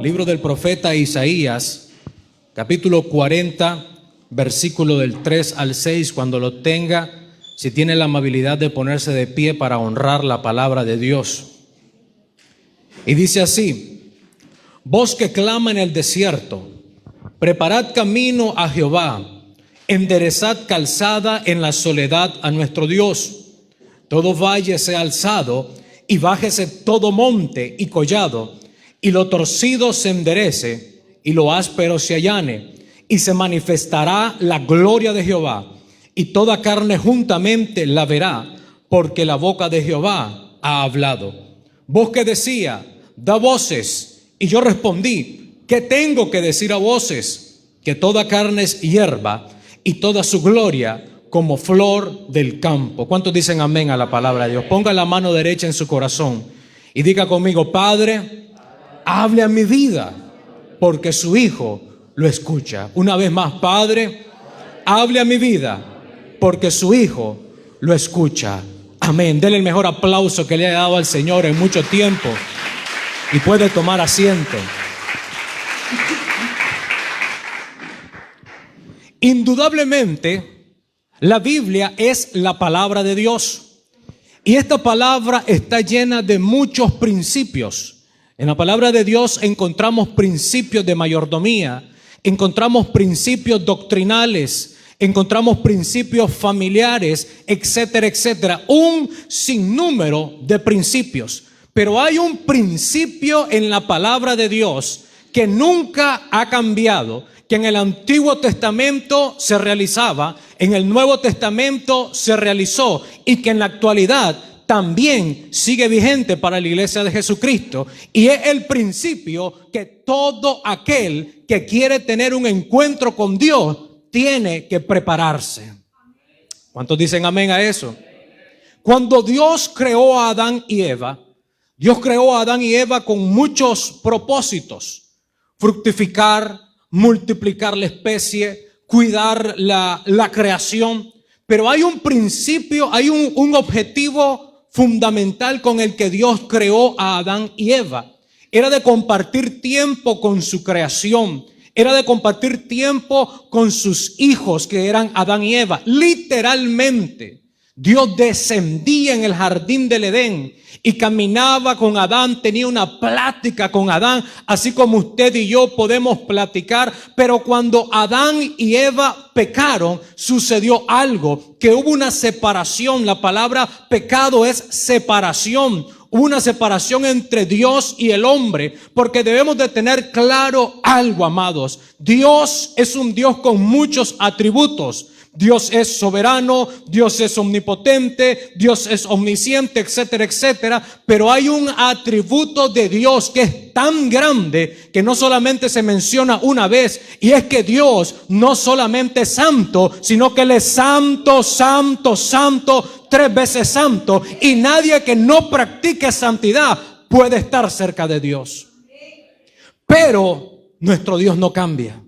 libro del profeta Isaías, capítulo 40, versículo del 3 al 6, cuando lo tenga, si tiene la amabilidad de ponerse de pie para honrar la palabra de Dios. Y dice así: voz que clama en el desierto, preparad camino a Jehová, enderezad calzada en la soledad a nuestro Dios. Todo valle sea alzado y bájese todo monte y collado, y lo torcido se enderece y lo áspero se allane, y se manifestará la gloria de Jehová, y toda carne juntamente la verá, porque la boca de Jehová ha hablado. Voz que decía: da voces. Y yo respondí: ¿qué tengo que decir a voces? Que toda carne es hierba, y toda su gloria como flor del campo. ¿Cuántos dicen amén a la palabra de Dios? Ponga la mano derecha en su corazón y diga conmigo: Padre, hable a mi vida, porque su Hijo lo escucha. Una vez más: Padre, hable a mi vida, porque su Hijo lo escucha. Amén. Dele el mejor aplauso que le haya dado al Señor en mucho tiempo y puede tomar asiento. Indudablemente, la Biblia es la palabra de Dios, y esta palabra está llena de muchos principios. En la palabra de Dios encontramos principios de mayordomía, encontramos principios doctrinales, encontramos principios familiares, etcétera, etcétera. Un sinnúmero de principios. Pero hay un principio en la palabra de Dios que nunca ha cambiado, que en el Antiguo Testamento se realizaba, en el Nuevo Testamento se realizó y que en la actualidad también sigue vigente para la iglesia de Jesucristo. Y es el principio que todo aquel que quiere tener un encuentro con Dios tiene que prepararse. ¿Cuántos dicen amén a eso? Cuando Dios creó a Adán y Eva, Dios creó a Adán y Eva con muchos propósitos: fructificar, multiplicar la especie, cuidar la creación. Pero hay un principio, hay un objetivo fundamental con el que Dios creó a Adán y Eva. Era de compartir tiempo con su creación, era de compartir tiempo con sus hijos, que eran Adán y Eva. Literalmente, Dios descendía en el jardín del Edén y caminaba con Adán, tenía una plática con Adán, así como usted y yo podemos platicar. Pero cuando Adán y Eva pecaron, sucedió algo, que hubo una separación. La palabra pecado es separación. Hubo una separación entre Dios y el hombre, porque debemos de tener claro algo, amados. Dios es un Dios con muchos atributos. Dios es soberano, Dios es omnipotente, Dios es omnisciente, etcétera, etcétera. Pero hay un atributo de Dios que es tan grande que no solamente se menciona una vez, y es que Dios no solamente es santo, sino que Él es santo, santo, santo, 3 veces santo, y nadie que no practique santidad puede estar cerca de Dios. Pero nuestro Dios no cambia.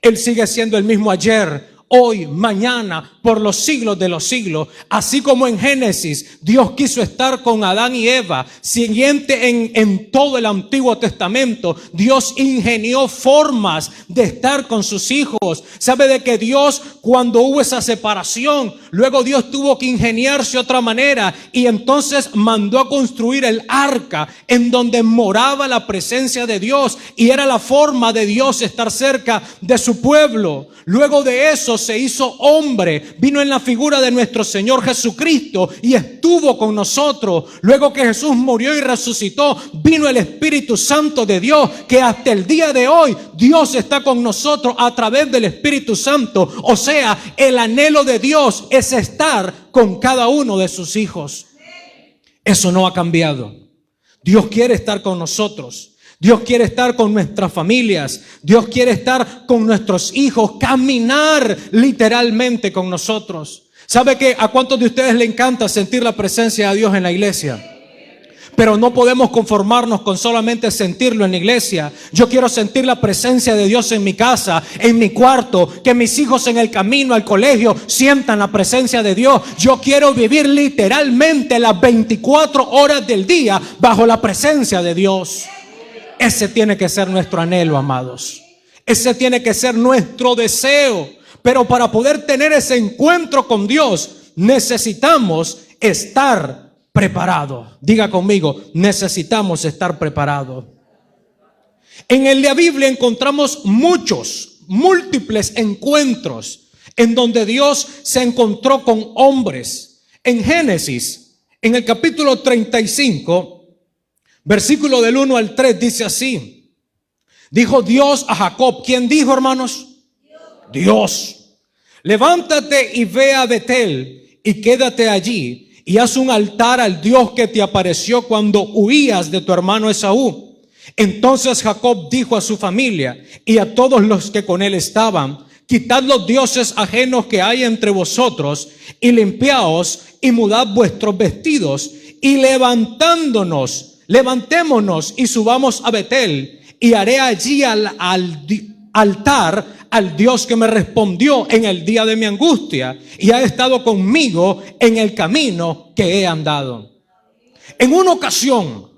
Él sigue siendo el mismo ayer, hoy, mañana, por los siglos de los siglos. Así como en Génesis Dios quiso estar con Adán y Eva, siguiente en todo el Antiguo Testamento, Dios ingenió formas de estar con sus hijos. Sabe de que Dios, cuando hubo esa separación, luego Dios tuvo que ingeniarse otra manera, y entonces mandó a construir el arca en donde moraba la presencia de Dios, y era la forma de Dios estar cerca de su pueblo. Luego de eso se hizo hombre, vino en la figura de nuestro Señor Jesucristo y estuvo con nosotros. Luego que Jesús murió y resucitó, vino el Espíritu Santo de Dios, que hasta el día de hoy Dios está con nosotros a través del Espíritu Santo. O sea, el anhelo de Dios es estar con cada uno de sus hijos. Eso no ha cambiado. Dios quiere estar con nosotros. Dios quiere estar con nuestras familias. Dios quiere estar con nuestros hijos, caminar literalmente con nosotros. ¿Sabe que a cuántos de ustedes les encanta sentir la presencia de Dios en la iglesia? Pero no podemos conformarnos con solamente sentirlo en la iglesia. Yo quiero sentir la presencia de Dios en mi casa, en mi cuarto, que mis hijos en el camino al colegio sientan la presencia de Dios. Yo quiero vivir literalmente las 24 horas del día bajo la presencia de Dios. Ese tiene que ser nuestro anhelo, amados. Ese tiene que ser nuestro deseo. Pero para poder tener ese encuentro con Dios, necesitamos estar preparados. Diga conmigo, necesitamos estar preparados. En la Biblia encontramos múltiples encuentros en donde Dios se encontró con hombres. En Génesis, en el capítulo 35, versículo del 1 al 3, dice así: dijo Dios a Jacob. ¿Quién dijo, hermanos? Dios. Levántate y ve a Betel y quédate allí y haz un altar al Dios que te apareció cuando huías de tu hermano Esaú. Entonces Jacob dijo a su familia y a todos los que con él estaban: quitad los dioses ajenos que hay entre vosotros y limpiaos y mudad vuestros vestidos y levantémonos y subamos a Betel y haré allí al altar al Dios que me respondió en el día de mi angustia y ha estado conmigo en el camino que he andado. En una ocasión,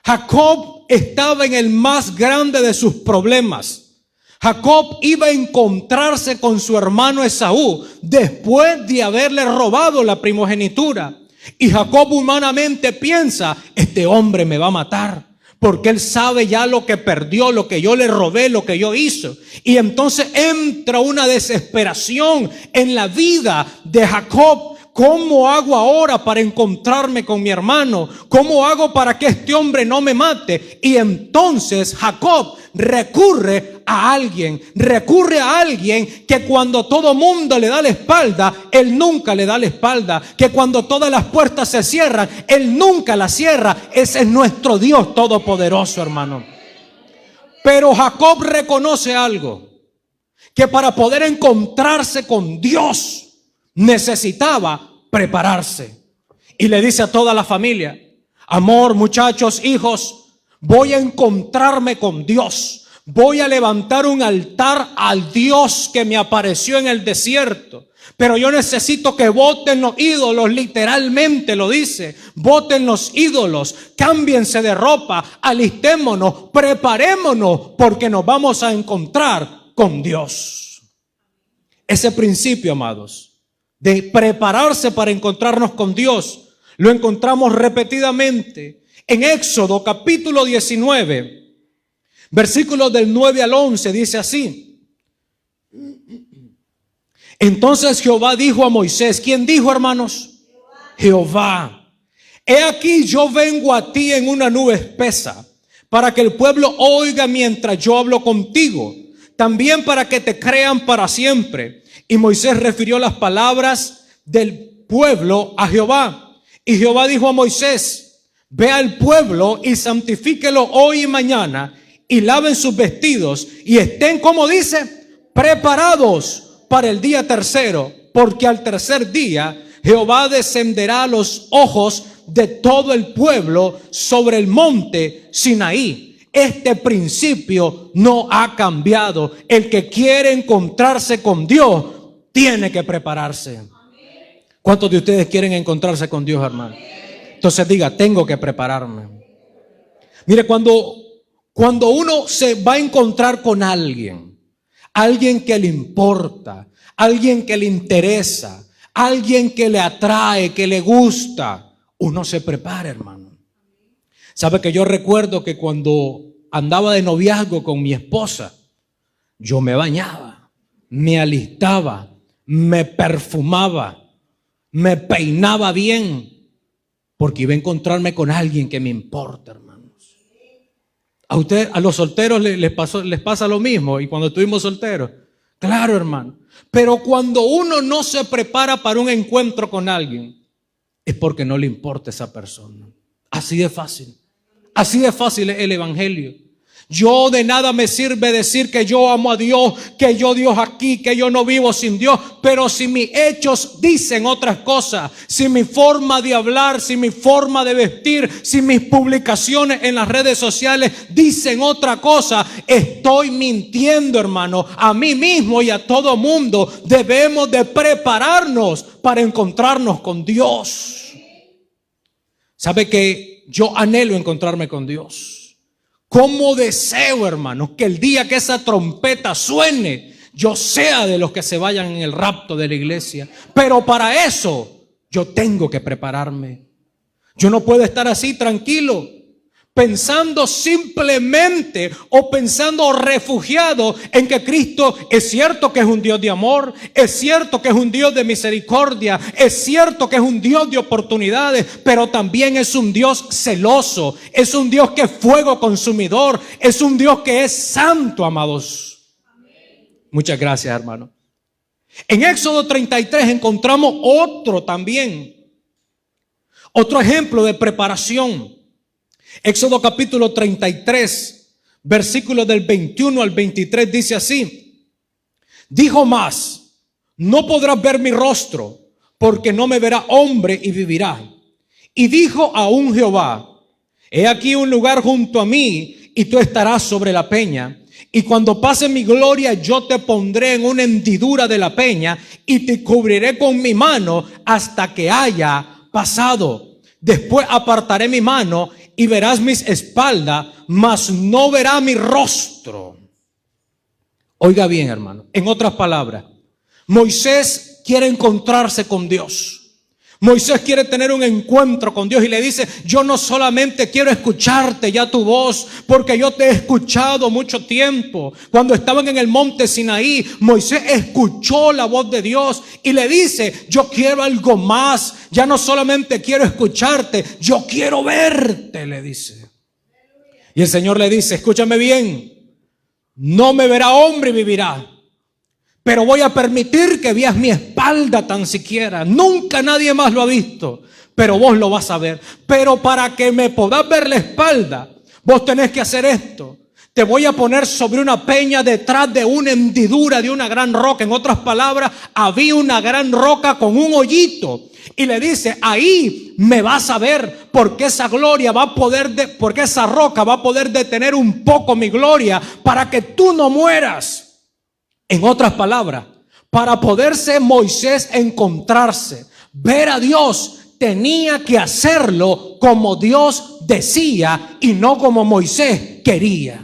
Jacob estaba en el más grande de sus problemas. Jacob iba a encontrarse con su hermano Esaú después de haberle robado la primogenitura. Y Jacob humanamente piensa: este hombre me va a matar, porque él sabe ya lo que perdió, lo que yo le robé, lo que yo hice. Y entonces entra una desesperación en la vida de Jacob. ¿Cómo hago ahora para encontrarme con mi hermano? ¿Cómo hago para que este hombre no me mate? Y entonces Jacob recurre a alguien que cuando todo mundo le da la espalda, él nunca le da la espalda, que cuando todas las puertas se cierran, él nunca las cierra. Ese es nuestro Dios todopoderoso, hermano. Pero Jacob reconoce algo, que para poder encontrarse con Dios necesitaba prepararse. Y le dice a toda la familia: amor, muchachos, hijos, voy a encontrarme con Dios. Voy a levantar un altar al Dios que me apareció en el desierto. Pero yo necesito que boten los ídolos, literalmente lo dice. Boten los ídolos, cámbiense de ropa, alistémonos, preparémonos, porque nos vamos a encontrar con Dios. Ese principio, amados, de prepararse para encontrarnos con Dios, lo encontramos repetidamente en Éxodo capítulo 19, versículos del 9 al 11, dice así: entonces Jehová dijo a Moisés. ¿Quién dijo, hermanos? Jehová. He aquí yo vengo a ti en una nube espesa, para que el pueblo oiga mientras yo hablo contigo, también para que te crean para siempre. Y Moisés refirió las palabras del pueblo a Jehová. Y Jehová dijo a Moisés: ve al pueblo y santifíquelo hoy y mañana, y laven sus vestidos, y estén, como dice, preparados para el día tercero, porque al tercer día Jehová descenderá a los ojos de todo el pueblo sobre el monte Sinaí. Este principio no ha cambiado. El que quiere encontrarse con Dios tiene que prepararse. ¿Cuántos de ustedes quieren encontrarse con Dios, hermano? Entonces diga: tengo que prepararme. Mire, cuando uno se va a encontrar con alguien que le importa, alguien que le interesa, alguien que le atrae, que le gusta, uno se prepara, hermano. Sabe que yo recuerdo que cuando andaba de noviazgo con mi esposa, yo me bañaba, me alistaba, me perfumaba, me peinaba bien, porque iba a encontrarme con alguien que me importa, hermanos. A los solteros les pasa lo mismo, y cuando estuvimos solteros, claro, hermano. Pero cuando uno no se prepara para un encuentro con alguien, es porque no le importa esa persona. Así de fácil. Así de fácil es el evangelio. Yo de nada me sirve decir que yo amo a Dios, que yo Dios aquí, que yo no vivo sin Dios, pero si mis hechos dicen otras cosas, si mi forma de hablar, si mi forma de vestir, si mis publicaciones en las redes sociales dicen otra cosa, estoy mintiendo, hermano, a mí mismo y a todo mundo. Debemos de prepararnos para encontrarnos con Dios. ¿Sabe que yo anhelo encontrarme con Dios? Cómo deseo, hermanos, que el día que esa trompeta suene, yo sea de los que se vayan en el rapto de la iglesia. Pero para eso yo tengo que prepararme. Yo no puedo estar así tranquilo, pensando simplemente o pensando refugiado en que Cristo es cierto que es un Dios de amor, es cierto que es un Dios de misericordia, es cierto que es un Dios de oportunidades, pero también es un Dios celoso, es un Dios que es fuego consumidor, es un Dios que es santo, amados. Muchas gracias, hermano. En Éxodo 33 encontramos otro ejemplo de preparación. Éxodo capítulo 33, versículos del 21 al 23 dice así: dijo más, no podrás ver mi rostro, porque no me verá hombre y vivirá. Y dijo aún Jehová, he aquí un lugar junto a mí, y tú estarás sobre la peña. Y cuando pase mi gloria, yo te pondré en una hendidura de la peña, y te cubriré con mi mano hasta que haya pasado. Después apartaré mi mano y verás mis espaldas, mas no verá mi rostro. Oiga bien, hermano. En otras palabras, Moisés quiere encontrarse con Dios. Moisés quiere tener un encuentro con Dios y le dice, yo no solamente quiero escucharte ya tu voz, porque yo te he escuchado mucho tiempo. Cuando estaban en el monte Sinaí, Moisés escuchó la voz de Dios y le dice, yo quiero algo más. Ya no solamente quiero escucharte, yo quiero verte, le dice. Y el Señor le dice, escúchame bien, no me verá hombre y vivirá, pero voy a permitir que veas mi espalda tan siquiera. Nunca nadie más lo ha visto, pero vos lo vas a ver. Pero para que me podáis ver la espalda, vos tenés que hacer esto. Te voy a poner sobre una peña detrás de una hendidura de una gran roca. En otras palabras, había una gran roca con un hoyito. Y le dice, ahí me vas a ver, porque esa gloria va a poder, porque esa roca va a poder detener un poco mi gloria para que tú no mueras. En otras palabras, para poderse Moisés encontrarse, ver a Dios, tenía que hacerlo como Dios decía y no como Moisés quería.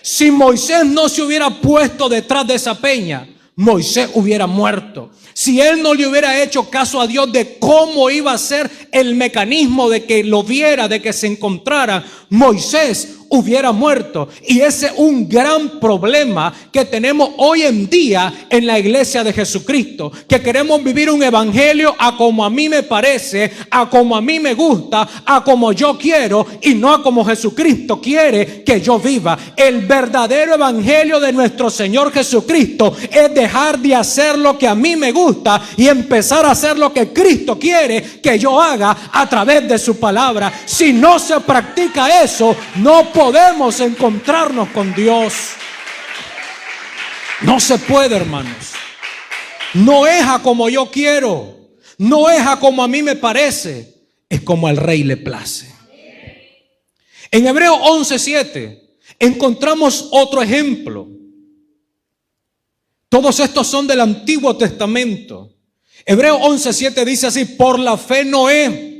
Si Moisés no se hubiera puesto detrás de esa peña, Moisés hubiera muerto. Si él no le hubiera hecho caso a Dios de cómo iba a ser el mecanismo de que lo viera, de que se encontrara, Moisés hubiera muerto. Y ese es un gran problema que tenemos hoy en día en la iglesia de Jesucristo, que queremos vivir un evangelio a como a mí me parece, a como a mí me gusta, a como yo quiero, y no a como Jesucristo quiere que yo viva. El verdadero evangelio de nuestro Señor Jesucristo es dejar de hacer lo que a mí me gusta y empezar a hacer lo que Cristo quiere que yo haga a través de su palabra. Si no se practica eso, no podemos encontrarnos con Dios. No se puede, hermanos. No es a como yo quiero, no es a como a mí me parece, es como al Rey le place. En Hebreos 11:7 encontramos otro ejemplo. Todos estos son del Antiguo Testamento. Hebreos 11:7 dice así: por la fe Noé,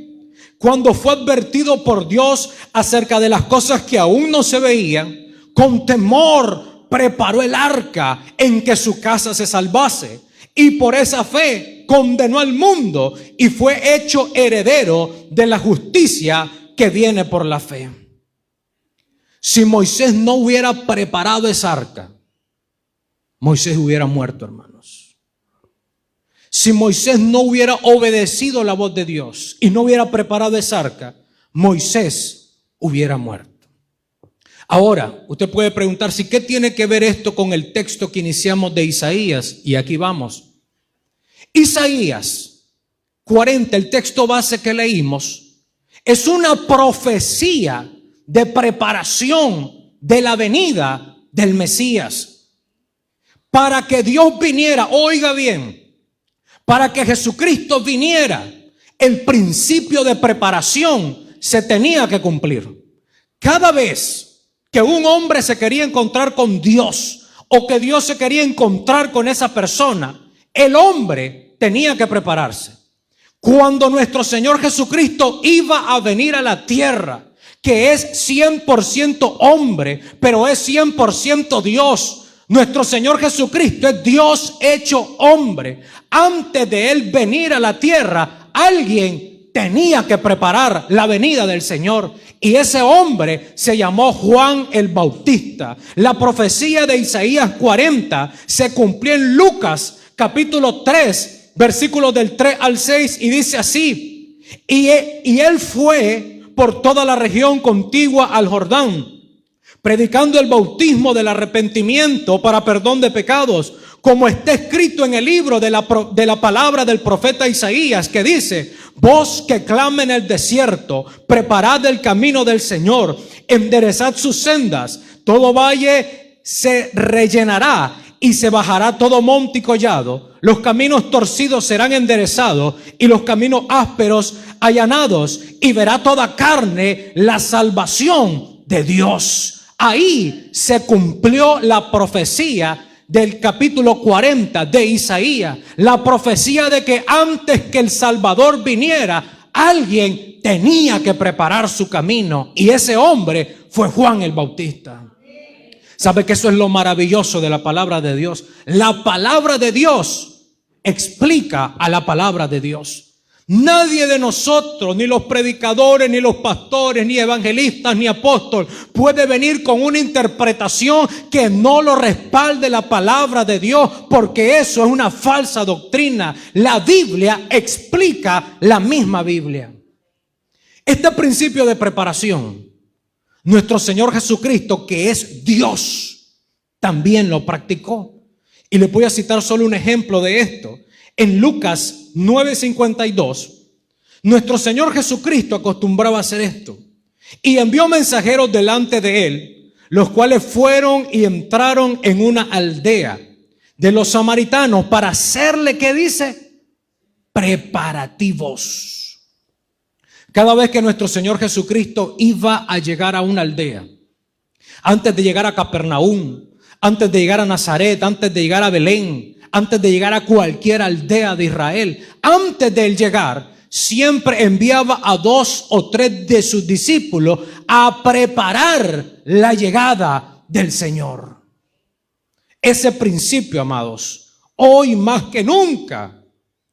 cuando fue advertido por Dios acerca de las cosas que aún no se veían, con temor preparó el arca en que su casa se salvase. Y por esa fe condenó al mundo y fue hecho heredero de la justicia que viene por la fe. Si Moisés no hubiera preparado esa arca, Moisés hubiera muerto, hermanos. Si Moisés no hubiera obedecido la voz de Dios y no hubiera preparado esa arca, Moisés hubiera muerto. Ahora, usted puede preguntarse, ¿qué tiene que ver esto con el texto que iniciamos de Isaías? Y aquí vamos. Isaías 40, el texto base que leímos, es una profecía de preparación de la venida del Mesías. Para que Dios viniera, oiga bien, para que Jesucristo viniera, el principio de preparación se tenía que cumplir. Cada vez que un hombre se quería encontrar con Dios o que Dios se quería encontrar con esa persona, el hombre tenía que prepararse. Cuando nuestro Señor Jesucristo iba a venir a la tierra, que es 100% hombre, pero es 100% Dios. Nuestro Señor Jesucristo es Dios hecho hombre. Antes de Él venir a la tierra, alguien tenía que preparar la venida del Señor. Y ese hombre se llamó Juan el Bautista. La profecía de Isaías 40 se cumplió en Lucas capítulo 3, versículos del 3 al 6, y dice así: y él fue por toda la región contigua al Jordán, predicando el bautismo del arrepentimiento para perdón de pecados, como está escrito en el libro de la palabra del profeta Isaías, que dice: voz que clama en el desierto, preparad el camino del Señor, enderezad sus sendas, todo valle se rellenará y se bajará todo monte y collado, los caminos torcidos serán enderezados y los caminos ásperos allanados, y verá toda carne la salvación de Dios. Ahí se cumplió la profecía del capítulo 40 de Isaías, la profecía de que antes que el Salvador viniera, alguien tenía que preparar su camino, y ese hombre fue Juan el Bautista. ¿Sabe que eso es lo maravilloso de la palabra de Dios? La palabra de Dios explica a la palabra de Dios. Nadie de nosotros, ni los predicadores, ni los pastores, ni evangelistas, ni apóstoles, puede venir con una interpretación que no lo respalde la palabra de Dios, porque eso es una falsa doctrina. La Biblia explica la misma Biblia. Este principio de preparación, nuestro Señor Jesucristo, que es Dios, también lo practicó. Y les voy a citar solo un ejemplo de esto. En Lucas 9:52, nuestro Señor Jesucristo acostumbraba a hacer esto. Y envió mensajeros delante de él, los cuales fueron y entraron en una aldea de los samaritanos para hacerle, ¿qué dice? Preparativos. Cada vez que nuestro Señor Jesucristo iba a llegar a una aldea, antes de llegar a Capernaum, antes de llegar a Nazaret, antes de llegar a Belén, antes de llegar a cualquier aldea de Israel, antes de él llegar, siempre enviaba a 2 o 3 de sus discípulos a preparar la llegada del Señor. Ese principio, amados, hoy más que nunca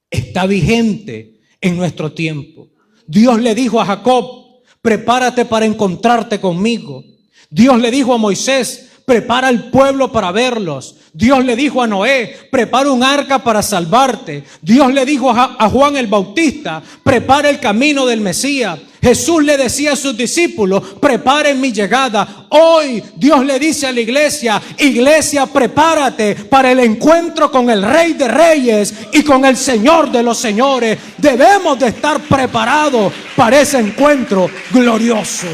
está vigente en nuestro tiempo. Dios le dijo a Jacob: prepárate para encontrarte conmigo. Dios le dijo a Moisés: prepara el pueblo para verlos. Dios le dijo a Noé: prepara un arca para salvarte. Dios le dijo a Juan el Bautista: prepara el camino del Mesías. Jesús le decía a sus discípulos: preparen mi llegada. Hoy Dios le dice a la iglesia: iglesia, prepárate para el encuentro con el Rey de Reyes y con el Señor de los Señores. Debemos de estar preparados para ese encuentro glorioso.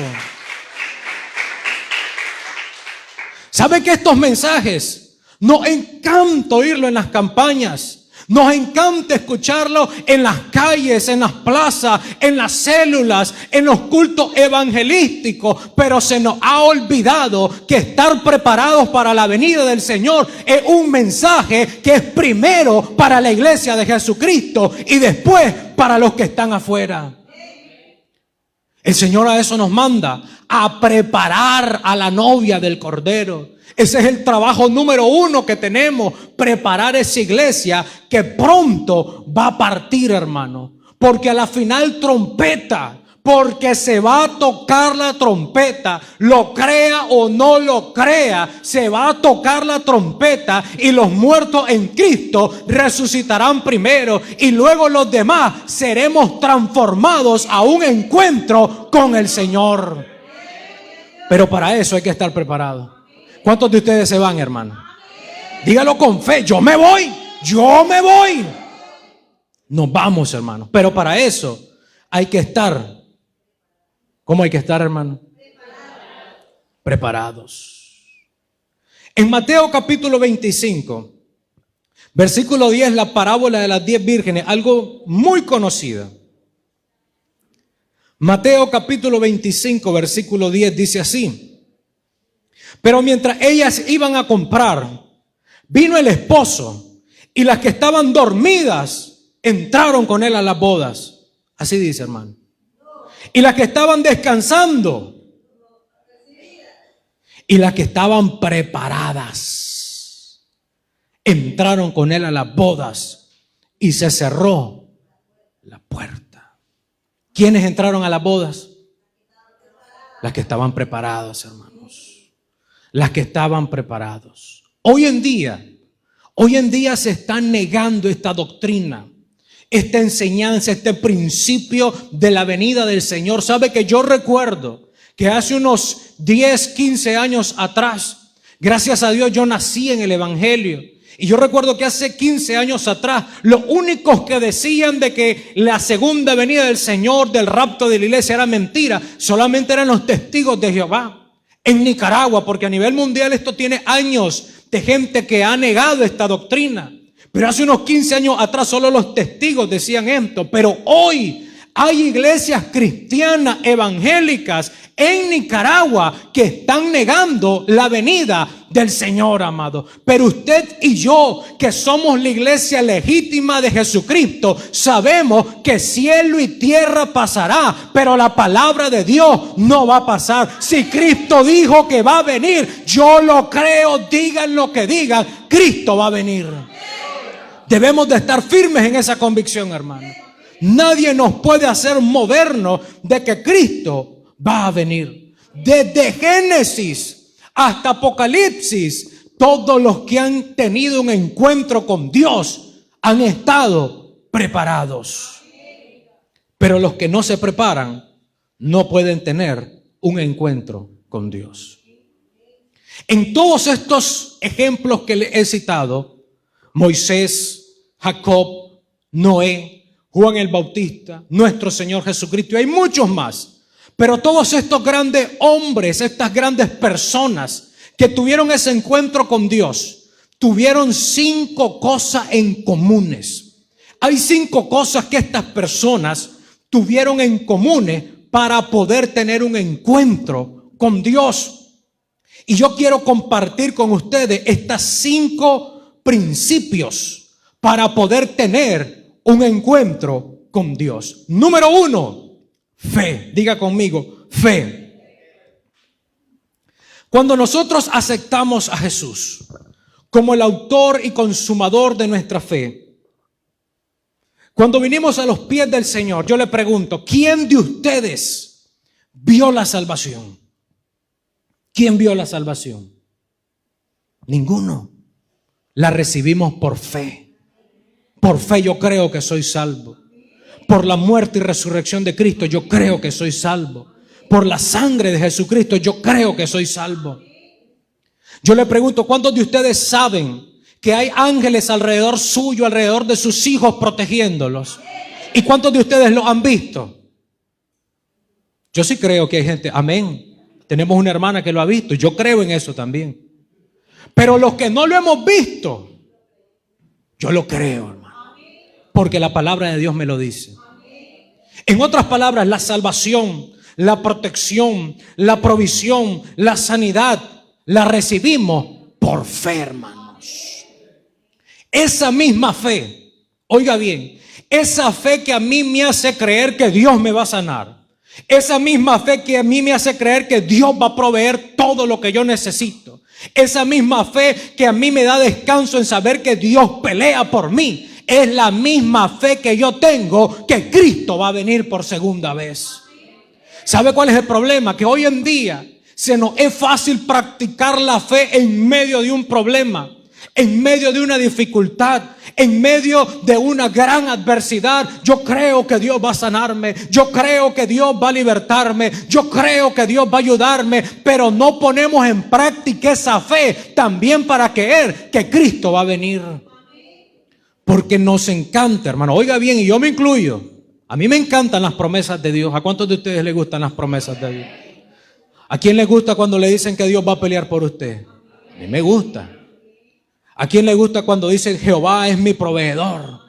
¿Sabe que estos mensajes nos encanta oírlo en las campañas? Nos encanta escucharlo en las calles, en las plazas, en las células, en los cultos evangelísticos. Pero se nos ha olvidado que estar preparados para la venida del Señor es un mensaje que es primero para la iglesia de Jesucristo y después para los que están afuera. El Señor a eso nos manda, a preparar a la novia del Cordero. Ese es el trabajo número 1 que tenemos, preparar esa iglesia que pronto va a partir, hermano. Porque a la final trompeta, porque se va a tocar la trompeta, lo crea o no lo crea, se va a tocar la trompeta y los muertos en Cristo resucitarán primero y luego los demás seremos transformados a un encuentro con el Señor. Pero para eso hay que estar preparado. ¿Cuántos de ustedes se van, hermano? Dígalo con fe: yo me voy, yo me voy. Nos vamos, hermano. Pero para eso hay que estar. ¿Cómo hay que estar, hermano? Preparados. En Mateo capítulo 25, versículo 10, la parábola de las 10 vírgenes, algo muy conocido. Mateo capítulo 25, versículo 10 dice así: pero mientras ellas iban a comprar, vino el esposo, y las que estaban dormidas entraron con él a las bodas. Así dice, hermano. Y las que estaban descansando Y las que estaban preparadas entraron con él a las bodas y se cerró la puerta. ¿Quiénes entraron a las bodas? Las que estaban preparadas, hermanos. Las que estaban preparados. Hoy en día se está negando esta doctrina, esta enseñanza, este principio de la venida del Señor. ¿Sabe que yo recuerdo que hace unos 10, 15 años atrás, gracias a Dios, yo nací en el Evangelio? Y yo recuerdo que hace 15 años atrás, los únicos que decían de que la segunda venida del Señor, del rapto de la iglesia, era mentira, solamente eran los testigos de Jehová en Nicaragua, porque a nivel mundial esto tiene años de gente que ha negado esta doctrina. Pero hace unos 15 años atrás solo los testigos decían esto. Pero hoy hay iglesias cristianas evangélicas en Nicaragua que están negando la venida del Señor, amado. Pero usted y yo, que somos la iglesia legítima de Jesucristo, sabemos que cielo y tierra pasará, pero la palabra de Dios no va a pasar. Si Cristo dijo que va a venir, yo lo creo, digan lo que digan, Cristo va a venir. Debemos de estar firmes en esa convicción, hermano. Nadie nos puede hacer movernos de que Cristo va a venir. Desde Génesis hasta Apocalipsis, todos los que han tenido un encuentro con Dios han estado preparados. Pero los que no se preparan no pueden tener un encuentro con Dios. En todos estos ejemplos que le he citado, Moisés, Jacob, Noé, Juan el Bautista, nuestro Señor Jesucristo, y hay muchos más. Pero todos estos grandes hombres, estas grandes personas que tuvieron ese encuentro con Dios, tuvieron 5 cosas en comunes. Hay 5 cosas que estas personas tuvieron en comunes para poder tener un encuentro con Dios. Y yo quiero compartir con ustedes estas 5 principios para poder tener un encuentro con Dios. Número 1, fe. Diga conmigo, fe. Cuando nosotros aceptamos a Jesús como el autor y consumador de nuestra fe, cuando vinimos a los pies del Señor, yo le pregunto, ¿quién de ustedes vio la salvación? ¿Quién vio la salvación? Ninguno. La recibimos por fe. Por fe yo creo que soy salvo. Por la muerte y resurrección de Cristo yo creo que soy salvo. Por la sangre de Jesucristo yo creo que soy salvo. Yo le pregunto, ¿cuántos de ustedes saben que hay ángeles alrededor suyo, alrededor de sus hijos, protegiéndolos? ¿Y cuántos de ustedes lo han visto? Yo sí creo que hay gente, amén. Tenemos una hermana que lo ha visto, yo creo en eso también. Pero los que no lo hemos visto, yo lo creo, hermano, porque la palabra de Dios me lo dice. En otras palabras, la salvación, la protección, la provisión, la sanidad, la recibimos por fe, hermanos. Esa misma fe, oiga bien, esa fe que a mí me hace creer que Dios me va a sanar, esa misma fe que a mí me hace creer que Dios va a proveer todo lo que yo necesito, esa misma fe que a mí me da descanso en saber que Dios pelea por mí, es la misma fe que yo tengo que Cristo va a venir por segunda vez. ¿Sabe cuál es el problema? Que hoy en día se nos es fácil practicar la fe en medio de un problema, en medio de una dificultad, en medio de una gran adversidad. Yo creo que Dios va a sanarme, yo creo que Dios va a libertarme, yo creo que Dios va a ayudarme, pero no ponemos en práctica esa fe también para creer que Cristo va a venir. Porque nos encanta, hermano, oiga bien, y yo me incluyo, a mí me encantan las promesas de Dios. ¿A cuántos de ustedes les gustan las promesas de Dios? ¿A quién le gusta cuando le dicen que Dios va a pelear por usted? A mí me gusta. ¿A quién le gusta cuando dicen Jehová es mi proveedor?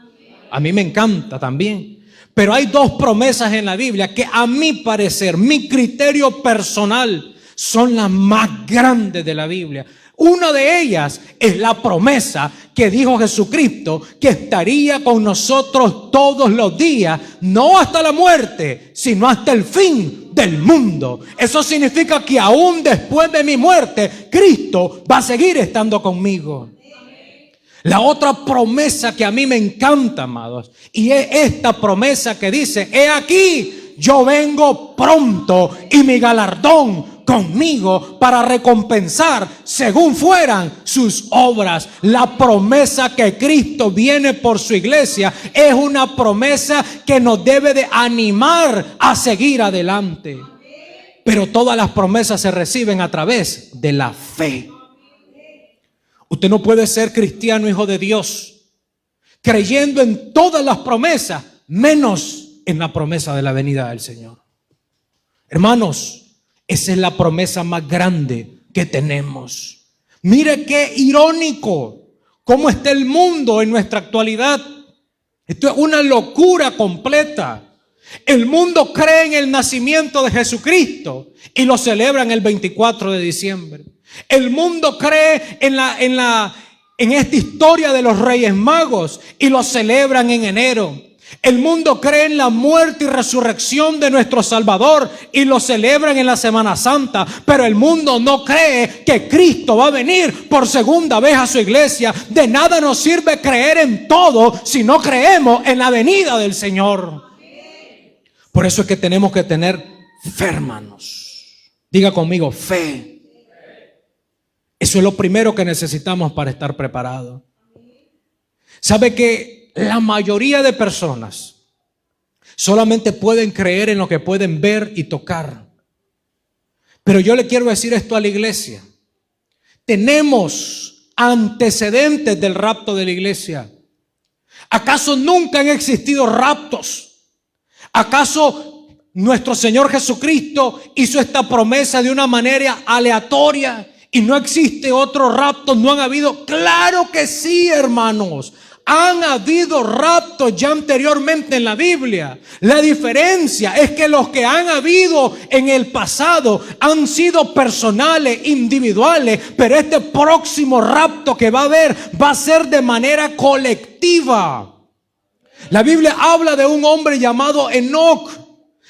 A mí me encanta también. Pero hay 2 promesas en la Biblia que a mi parecer, mi criterio personal, son las más grandes de la Biblia. Una de ellas es la promesa que dijo Jesucristo, que estaría con nosotros todos los días, no hasta la muerte, sino hasta el fin del mundo. Eso significa que aún después de mi muerte, Cristo va a seguir estando conmigo. La otra promesa que a mí me encanta, amados, y es esta promesa que dice: he aquí, yo vengo pronto y mi galardón conmigo para recompensar según fueran sus obras. La promesa que Cristo viene por su iglesia es una promesa que nos debe de animar a seguir adelante. Pero todas las promesas se reciben a través de la fe. Usted no puede ser cristiano, hijo de Dios, creyendo en todas las promesas, menos en la promesa de la venida del Señor. Hermanos, esa es la promesa más grande que tenemos. Mire qué irónico cómo está el mundo en nuestra actualidad. Esto es una locura completa. El mundo cree en el nacimiento de Jesucristo y lo celebran el 24 de diciembre. El mundo cree en esta historia de los Reyes Magos y lo celebran en enero. El mundo cree en la muerte y resurrección de nuestro Salvador y lo celebran en la Semana Santa. Pero el mundo no cree que Cristo va a venir por segunda vez a su iglesia. De nada nos sirve creer en todo si no creemos en la venida del Señor. Por eso es que tenemos que tener fe, hermanos. Diga conmigo, fe. Eso es lo primero que necesitamos para estar preparados. ¿Sabe que la mayoría de personas solamente pueden creer en lo que pueden ver y tocar? Pero yo le quiero decir esto a la iglesia. Tenemos antecedentes del rapto de la iglesia. ¿Acaso nunca han existido raptos? ¿Acaso nuestro Señor Jesucristo hizo esta promesa de una manera aleatoria y no existe otro rapto? ¿No han habido? Claro que sí, hermanos. Han habido raptos ya anteriormente en la Biblia. La diferencia es que los que han habido en el pasado han sido personales, individuales, pero este próximo rapto que va a haber va a ser de manera colectiva. La Biblia habla de un hombre llamado Enoc.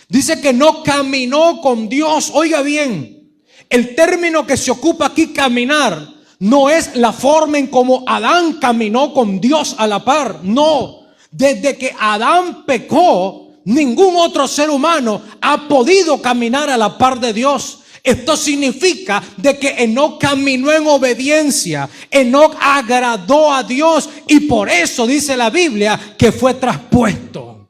Dice que Enoc caminó con Dios. Oiga bien, el término que se ocupa aquí, caminar, no es la forma en como Adán caminó con Dios a la par. No, desde que Adán pecó, ningún otro ser humano ha podido caminar a la par de Dios. Esto significa de que Enoc caminó en obediencia. Enoc agradó a Dios y por eso dice la Biblia que fue traspuesto.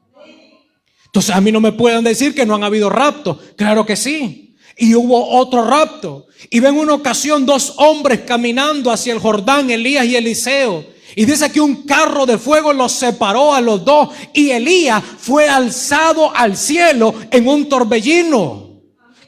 Entonces a mí no me pueden decir que no han habido raptos. Claro que sí. Y hubo otro rapto. Y ven una ocasión dos hombres caminando hacia el Jordán, Elías y Eliseo. Y dice que un carro de fuego los separó a los dos. Y Elías fue alzado al cielo en un torbellino.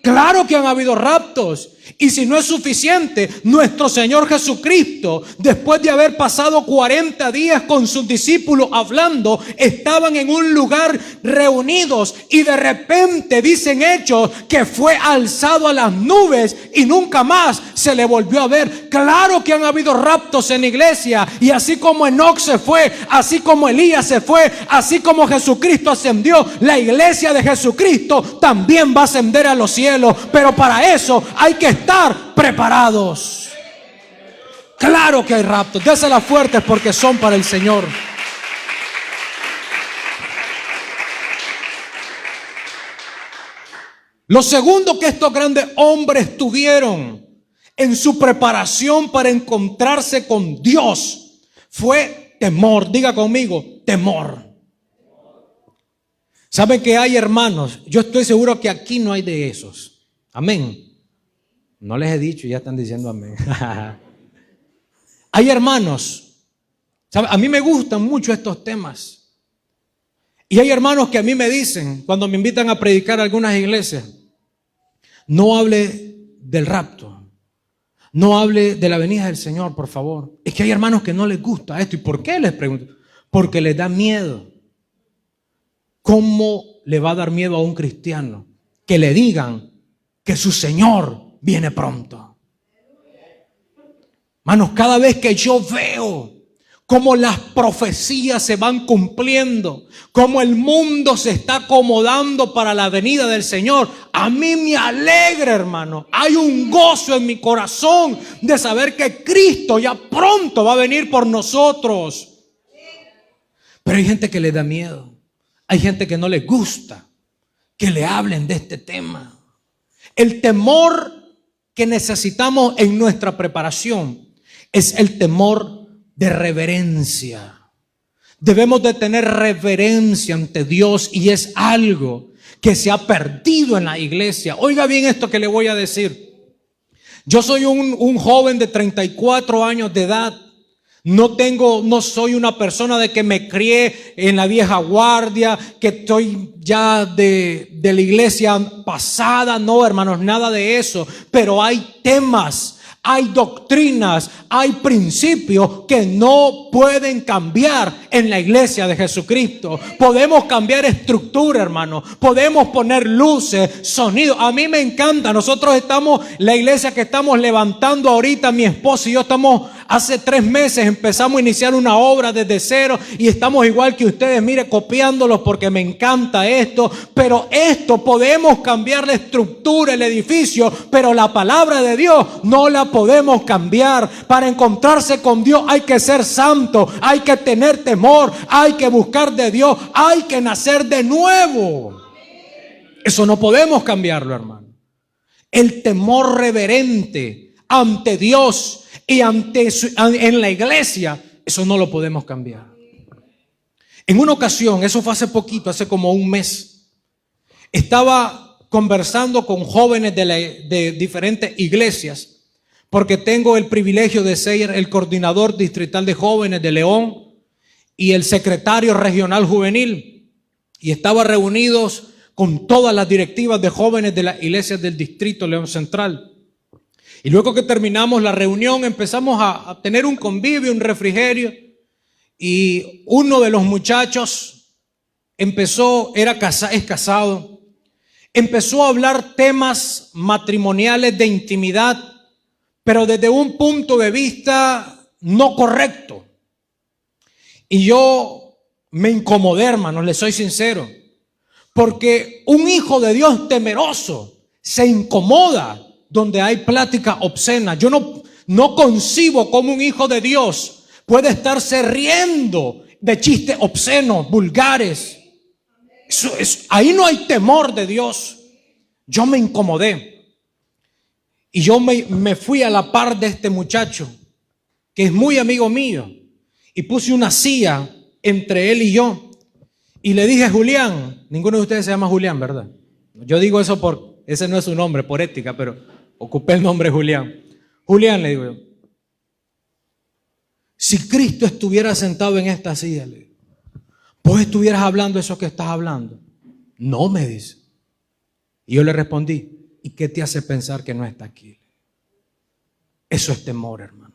Claro que han habido raptos. Y si no es suficiente, nuestro Señor Jesucristo, después de haber pasado 40 días con sus discípulos hablando, estaban en un lugar reunidos y de repente dicen Hechos que fue alzado a las nubes y nunca más se le volvió a ver. Claro que han habido raptos en la iglesia, y así como Enoc se fue, así como Elías se fue, así como Jesucristo ascendió, la iglesia de Jesucristo también va a ascender a los cielos. Pero para eso hay que estar preparados. Claro que hay raptos. Déselas fuertes porque son para el Señor. Lo segundo que estos grandes hombres tuvieron en su preparación para encontrarse con Dios fue temor. Diga conmigo, temor. ¿Saben que hay hermanos? Yo estoy seguro que aquí no hay de esos. Amén. No les he dicho, ya están diciendo amén. Hay hermanos, ¿sabe? A mí me gustan mucho estos temas. Y hay hermanos que a mí me dicen, cuando me invitan a predicar a algunas iglesias, no hable del rapto, no hable de la venida del Señor, por favor. Es que hay hermanos que no les gusta esto. ¿Y por qué? Les pregunto. Porque les da miedo. ¿Cómo le va a dar miedo a un cristiano que le digan que su Señor viene pronto? Hermanos, cada vez que yo veo cómo las profecías se van cumpliendo, cómo el mundo se está acomodando para la venida del Señor, a mí me alegra, hermano. Hay un gozo en mi corazón de saber que Cristo ya pronto va a venir por nosotros. Pero hay gente que le da miedo. Hay gente que no le gusta que le hablen de este tema. El temor que necesitamos en nuestra preparación es el temor de reverencia. Debemos de tener reverencia ante Dios, y es algo que se ha perdido en la iglesia. Oiga bien esto que le voy a decir. Yo soy un joven de 34 años de edad. No soy una persona de que me crié en la vieja guardia, que estoy ya de la iglesia pasada. No, hermanos, nada de eso. Pero hay temas, hay doctrinas, hay principios que no pueden cambiar en la iglesia de Jesucristo. Podemos cambiar estructura, hermano. Podemos poner luces, sonido. A mí me encanta. Nosotros estamos, la iglesia que estamos levantando ahorita, mi esposo y yo estamos, hace 3 meses empezamos a iniciar una obra desde cero y estamos igual que ustedes, mire, copiándolos porque me encanta esto. Pero esto podemos cambiar la estructura, el edificio, pero la palabra de Dios no la podemos cambiar. Para encontrarse con Dios hay que ser santo, hay que tener temor, hay que buscar de Dios, hay que nacer de nuevo. Eso no podemos cambiarlo, hermano. El temor reverente ante Dios y en la iglesia, eso no lo podemos cambiar. En una ocasión, eso fue hace poquito, hace como un mes, estaba conversando con jóvenes de diferentes iglesias, porque tengo el privilegio de ser el coordinador distrital de jóvenes de León y el secretario regional juvenil. Y estaba reunidos con todas las directivas de jóvenes de las iglesias del distrito León Central. Y luego que terminamos la reunión, empezamos a tener un convivio, un refrigerio. Y uno de los muchachos es casado, empezó a hablar temas matrimoniales de intimidad, pero desde un punto de vista no correcto. Y yo me incomodé, hermanos, les soy sincero, porque un hijo de Dios temeroso se incomoda donde hay plática obscena. Yo no concibo cómo un hijo de Dios puede estarse riendo de chistes obscenos, vulgares. Ahí no hay temor de Dios. Yo me incomodé. Y yo me fui a la par de este muchacho, que es muy amigo mío, y puse una silla entre él y yo. Y le dije, Julián, ninguno de ustedes se llama Julián, ¿verdad? Yo digo eso ese no es su nombre, por ética, pero ocupé el nombre Julián. Julián, le digo yo, si Cristo estuviera sentado en esta silla, le digo, ¿vos estuvieras hablando eso que estás hablando? No, me dice. Y yo le respondí, ¿y qué te hace pensar que no está aquí? Eso es temor, hermanos.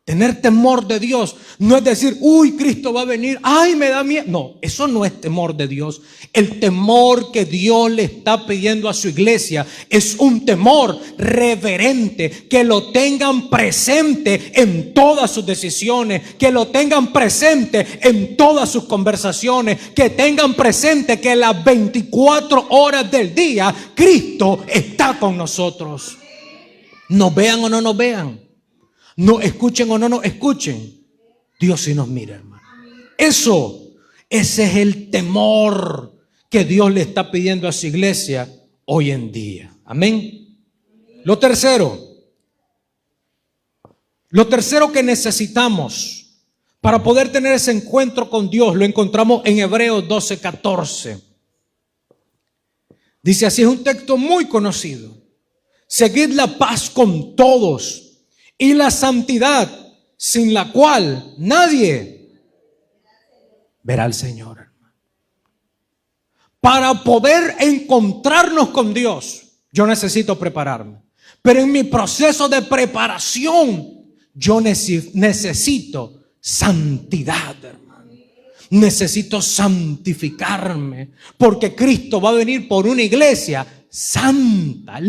Tener temor de Dios no es decir, uy, Cristo va a venir, ay, me da miedo. No, eso no es temor de Dios. El temor que Dios le está pidiendo a su iglesia es un temor reverente, que lo tengan presente en todas sus decisiones, que lo tengan presente en todas sus conversaciones, que tengan presente que las 24 horas del día Cristo está con nosotros. Nos vean o no nos vean, no escuchen o no nos escuchen, Dios sí nos mira, hermano. Ese es el temor que Dios le está pidiendo a su iglesia hoy en día. Amén. Lo tercero que necesitamos para poder tener ese encuentro con Dios, lo encontramos en Hebreos 12:14. Dice así, es un texto muy conocido. Seguid la paz con todos y la santidad, sin la cual nadie verá al Señor, hermano. Para poder encontrarnos con Dios, yo necesito prepararme. Pero en mi proceso de preparación, yo necesito santidad, hermano. Necesito santificarme, porque Cristo va a venir por una iglesia santa,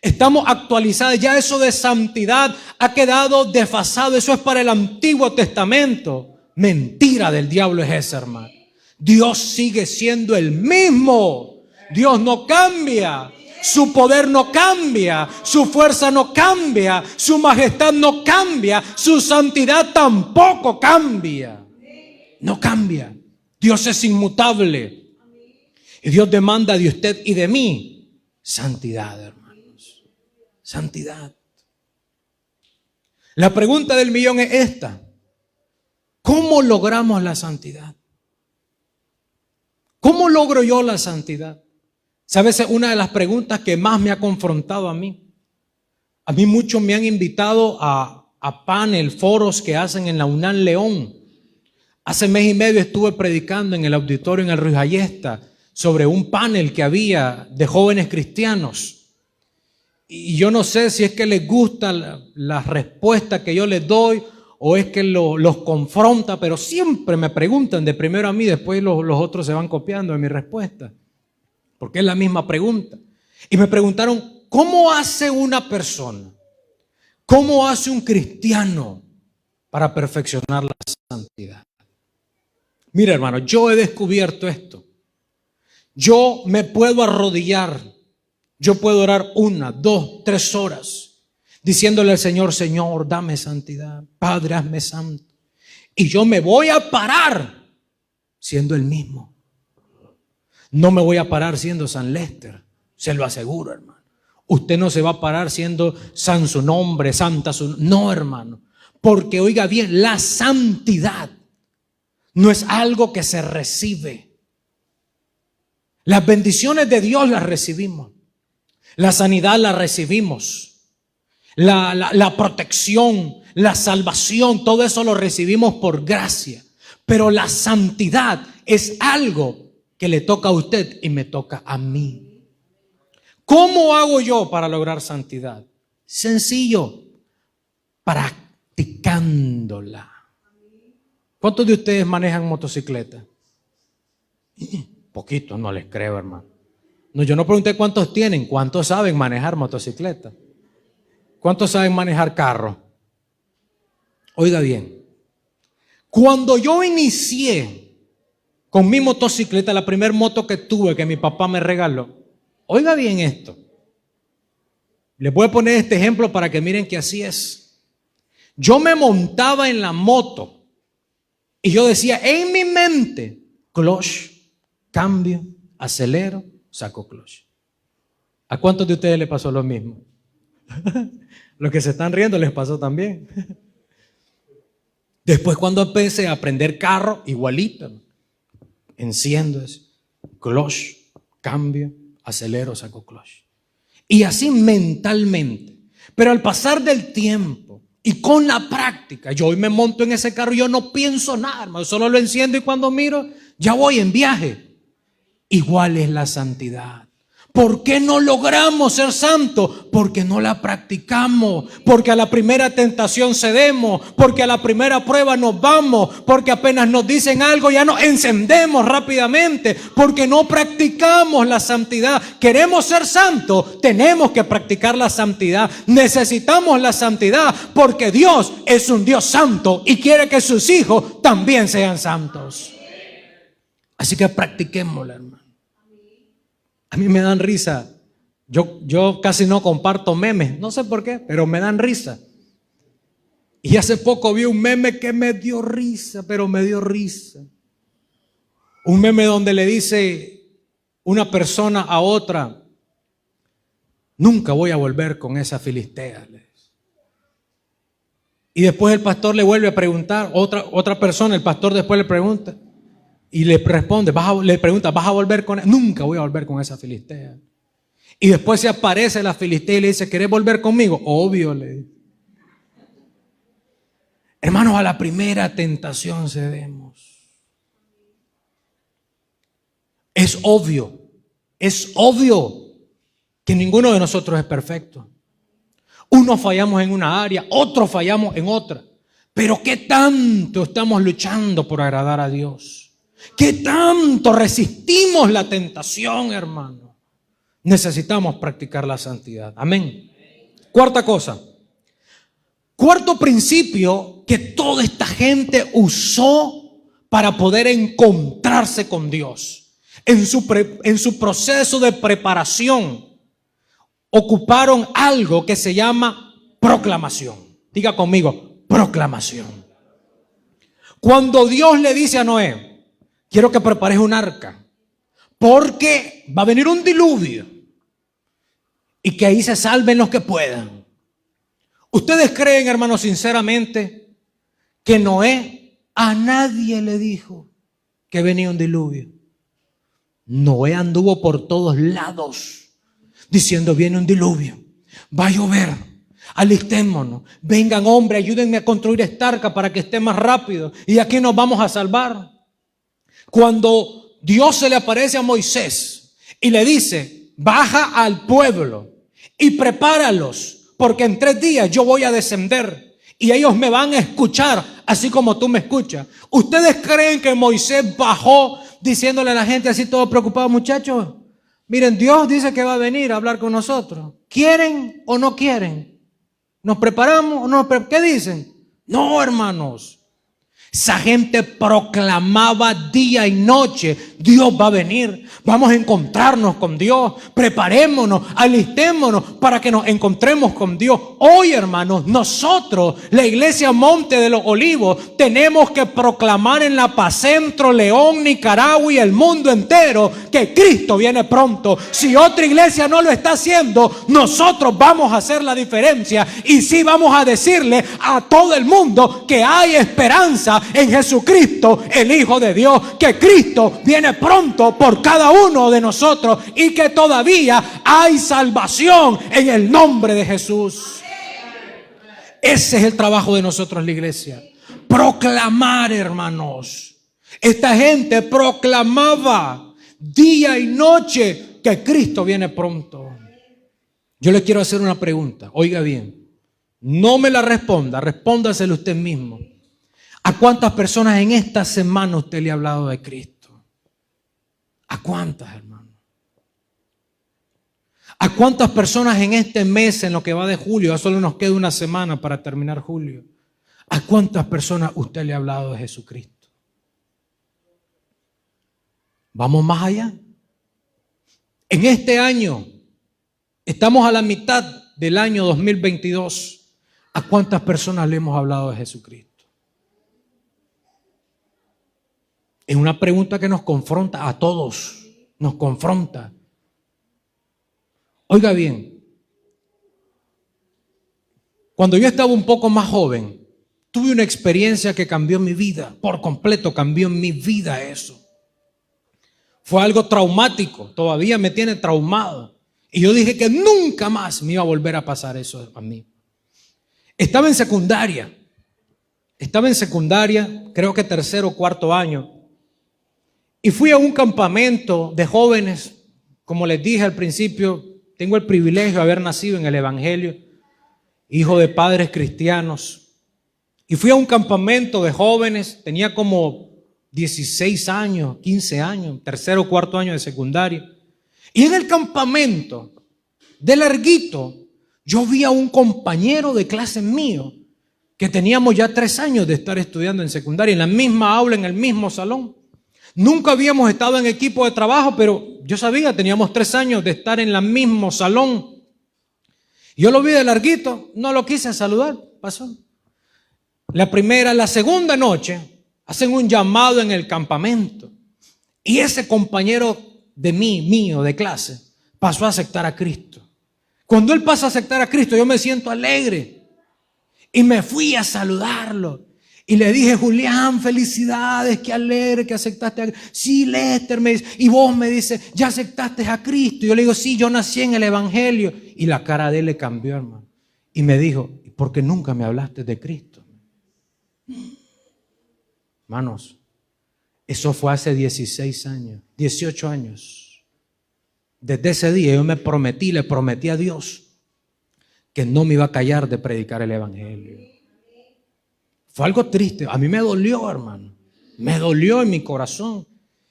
Estamos actualizados. Ya eso de santidad ha quedado desfasado. Eso es para el Antiguo Testamento. Mentira del diablo es esa, hermano. Dios sigue siendo el mismo. Dios no cambia. Su poder no cambia. Su fuerza no cambia. Su majestad no cambia. Su santidad tampoco cambia. No cambia. Dios es inmutable. Y Dios demanda de usted y de mí santidad, hermano. Santidad. La pregunta del millón es esta: ¿cómo logramos la santidad? ¿Cómo logro yo la santidad? ¿Sabes? Es una de las preguntas que más me ha confrontado a mí. A mí muchos me han invitado a panel, foros que hacen en la UNAM León. Hace mes y medio estuve predicando en el auditorio en el Ruiz Ayesta sobre un panel que había de jóvenes cristianos. Y yo no sé si es que les gusta la respuesta que yo les doy o es que los confronta, pero siempre me preguntan de primero a mí, después los otros se van copiando de mi respuesta, porque es la misma pregunta. Y me preguntaron, ¿cómo hace una persona? ¿Cómo hace un cristiano para perfeccionar la santidad? Mira, hermano, yo he descubierto esto. Yo me puedo arrodillar. Yo puedo orar 1, 2, 3 horas diciéndole al Señor: Señor, dame santidad. Padre, hazme santo. Y yo me voy a parar siendo el mismo. No me voy a parar siendo San Lester, se lo aseguro, hermano. Usted no se va a parar siendo san su nombre, santa su nombre. No, hermano. Porque oiga bien, la santidad no es algo que se recibe. Las bendiciones de Dios las recibimos. La sanidad la recibimos. La protección, la salvación, todo eso lo recibimos por gracia. Pero la santidad es algo que le toca a usted y me toca a mí. ¿Cómo hago yo para lograr santidad? Sencillo, practicándola. ¿Cuántos de ustedes manejan motocicleta? Poquitos, no les creo, hermano. No, yo no pregunté cuántos tienen, cuántos saben manejar motocicleta. ¿Cuántos saben manejar carro? Oiga bien, cuando yo inicié con mi motocicleta, la primera moto que tuve que mi papá me regaló, oiga bien esto. Les voy a poner este ejemplo para que miren que así es. Yo me montaba en la moto y yo decía en mi mente: clutch, cambio, acelero, saco clutch. ¿A cuántos de ustedes les pasó lo mismo? Los que se están riendo les pasó también. Después, cuando empecé a aprender carro, igualito. Enciendo eso, clutch, cambio, acelero, saco clutch. Y así mentalmente. Pero al pasar del tiempo y con la práctica, yo hoy me monto en ese carro y yo no pienso nada, hermano. Solo lo enciendo y cuando miro, ya voy en viaje. Igual es la santidad. ¿Por qué no logramos ser santos? Porque no la practicamos, porque a la primera tentación cedemos, porque a la primera prueba nos vamos, porque apenas nos dicen algo ya nos encendemos rápidamente, porque no practicamos la santidad. Queremos ser santos, tenemos que practicar la santidad. Necesitamos la santidad porque Dios es un Dios santo y quiere que sus hijos también sean santos. Así que practiquémosla, hermano. A mí me dan risa. Yo casi no comparto memes, no sé por qué, pero me dan risa. Y hace poco vi un meme que me dio risa, pero me dio risa. Un meme donde le dice una persona a otra: nunca voy a volver con esa filistea. Y después el pastor le vuelve a preguntar, otra persona, el pastor después le pregunta. Y le responde, le pregunta: ¿vas a volver con él? Nunca voy a volver con esa filistea. Y después se aparece la filistea y le dice: ¿querés volver conmigo? Obvio, le dice. Hermanos, a la primera tentación cedemos. Es obvio que ninguno de nosotros es perfecto. Unos fallamos en una área, otros fallamos en otra. Pero ¿qué tanto estamos luchando por agradar a Dios? ¿Qué tanto resistimos la tentación, hermano? Necesitamos practicar la santidad. Amén. Cuarta cosa. Cuarto principio que toda esta gente usó para poder encontrarse con Dios. En su proceso de preparación, ocuparon algo que se llama proclamación. Diga conmigo, proclamación. Cuando Dios le dice a Noé, quiero que prepares un arca, porque va a venir un diluvio y que ahí se salven los que puedan. ¿Ustedes creen, hermanos, sinceramente, que Noé a nadie le dijo que venía un diluvio? Noé anduvo por todos lados diciendo, viene un diluvio, va a llover, alistémonos, vengan hombre, ayúdenme a construir esta arca para que esté más rápido y aquí nos vamos a salvar. Cuando Dios se le aparece a Moisés y le dice, baja al pueblo y prepáralos, porque en 3 días yo voy a descender y ellos me van a escuchar así como tú me escuchas. ¿Ustedes creen que Moisés bajó diciéndole a la gente así todo preocupado, muchachos? Miren, Dios dice que va a venir a hablar con nosotros. ¿Quieren o no quieren? ¿Nos preparamos o no? ¿Qué dicen? No, hermanos. Esa gente proclamaba día y noche, Dios va a venir, vamos a encontrarnos con Dios, preparémonos, alistémonos para que nos encontremos con Dios. Hoy, hermanos, nosotros, la iglesia Monte de los Olivos, tenemos que proclamar en La Paz Centro, León, Nicaragua y el mundo entero que Cristo viene pronto. Si otra iglesia no lo está haciendo, nosotros vamos a hacer la diferencia y sí vamos a decirle a todo el mundo que hay esperanza en Jesucristo, el Hijo de Dios, que Cristo viene pronto por cada uno de nosotros y que todavía hay salvación en el nombre de Jesús. Ese es el trabajo de nosotros, la iglesia. Proclamar, hermanos. Esta gente proclamaba día y noche que Cristo viene pronto. Yo le quiero hacer una pregunta, oiga bien, no me la responda, respóndaselo usted mismo. ¿A cuántas personas en esta semana usted le ha hablado de Cristo? ¿A cuántas, hermano? ¿A cuántas personas en este mes, en lo que va de julio, ya solo nos queda una semana para terminar julio? ¿A cuántas personas usted le ha hablado de Jesucristo? Vamos más allá. En este año, estamos a la mitad del año 2022. ¿A cuántas personas le hemos hablado de Jesucristo? Es una pregunta que nos confronta a todos, nos confronta. Oiga bien, cuando yo estaba un poco más joven, tuve una experiencia que cambió mi vida, por completo cambió mi vida eso. Fue algo traumático, todavía me tiene traumado. Y yo dije que nunca más me iba a volver a pasar eso a mí. Estaba en secundaria, creo que 3er o 4º año. Y fui a un campamento de jóvenes, como les dije al principio, tengo el privilegio de haber nacido en el Evangelio, hijo de padres cristianos. Y fui a un campamento de jóvenes, tenía como 16 años, 15 años, 3er o 4º año de secundaria. Y en el campamento, de larguito, yo vi a un compañero de clase mío, que teníamos ya 3 años de estar estudiando en secundaria, en la misma aula, en el mismo salón. Nunca habíamos estado en equipo de trabajo, pero yo sabía, teníamos 3 años de estar en el mismo salón. Yo lo vi de larguito, no lo quise saludar, pasó. La segunda noche, hacen un llamado en el campamento. Y ese compañero mío de clase, pasó a aceptar a Cristo. Cuando él pasa a aceptar a Cristo, yo me siento alegre. Y me fui a saludarlo. Y le dije, Julián, felicidades, qué alegre que aceptaste a Cristo. Sí, Lester, me dice, y vos me dices, ya aceptaste a Cristo. Y yo le digo, sí, yo nací en el Evangelio. Y la cara de él le cambió, hermano. Y me dijo, ¿por qué nunca me hablaste de Cristo? Hermanos, eso fue hace 16 años, 18 años. Desde ese día yo le prometí a Dios que no me iba a callar de predicar el Evangelio. Fue algo triste, a mí me dolió, hermano, me dolió en mi corazón.